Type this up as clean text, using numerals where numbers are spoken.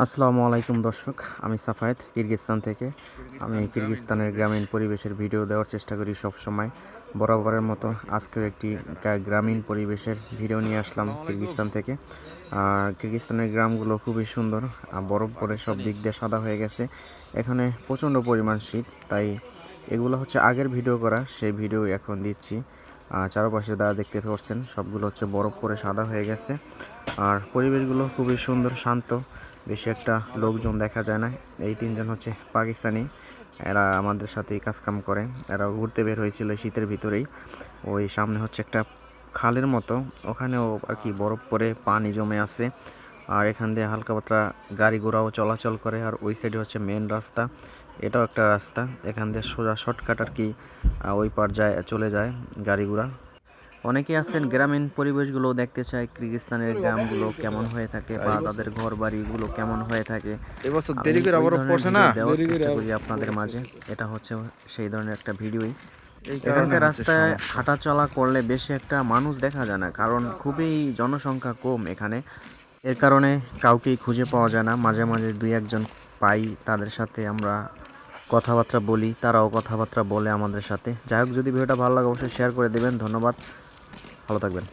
আসসালামু আলাইকুম দর্শক, আমি সাফায়েত কিরগিজস্তান থেকে। আমি কিরগিজস্তানের গ্রামীণ পরিবেশের ভিডিও দেওয়ার চেষ্টা করি সব সময়। বরাবরের মতো আজকেও একটি গ্রামীণ পরিবেশের ভিডিও নিয়ে আসলাম কিরগিজস্তান থেকে। আর কিরগিজস্তানের গ্রামগুলো খুবই সুন্দর, বরফ পরে সব দিক দিয়ে সাদা হয়ে গেছে। এখানে প্রচণ্ড পরিমাণ শীত, তাই এগুলো হচ্ছে আগের ভিডিও করা, সেই ভিডিও এখন দিচ্ছি। চারপাশে যা দেখতে পাচ্ছেন সবগুলো হচ্ছে বরফ পরে সাদা হয়ে গেছে। আর পরিবেশগুলো খুবই সুন্দর, শান্ত, বেশি একটা লোকজন দেখা যায় না। এই তিনজন হচ্ছে পাকিস্তানি, এরা আমাদের সাথেই কাজকাম করে। এরা ঘুরতে বের হয়েছিল শীতের ভিতরেই। ওই সামনে হচ্ছে একটা খালের মতো, ওখানেও আর কি বরফ পরে পানি জমে আছে। আর এখান দিয়ে হালকা পাতলা গাড়ি ঘোড়াও চলাচল করে। আর ওই সাইডে হচ্ছে মেন রাস্তা, এটাও একটা রাস্তা, এখান দিয়ে সোজা শর্টকাট আর কি ওই পার যায়, চলে যায় গাড়ি ঘোড়া। অনেকেই আছেন গ্রামীণ পরিবেশগুলো দেখতে চায়, কিরগিজস্তানের গ্রামগুলো কেমন হয়ে থাকে বা তাদের ঘর বাড়িগুলো কেমন হয়ে থাকে। এবছর আমি দেরি করে ওই আবারও ধরনের পড়ছে না। ভিডিও দেওয়ার চেষ্টা করি আপনাদের মাঝে। এটা হচ্ছে সেই ধরনের একটা ভিডিওই। এই কারণে এখানকার হচ্ছে রাস্তায় সমস্যা। হাঁটাচলা করলে বেশি একটা মানুষ দেখা যায় না, কারণ খুবই জনসংখ্যা কম এখানে। এর কারণে কাউকেই খুঁজে পাওয়া যায় না। মাঝে মাঝে দুই একজন পাই, তাদের সাথে আমরা কথাবার্তা বলি, তারাও কথাবার্তা বলে আমাদের সাথে। যাই হোক, যদি ভিডিওটা ভালো লাগে অবশ্যই শেয়ার করে দেবেন। ধন্যবাদ, ভালো থাকবেন।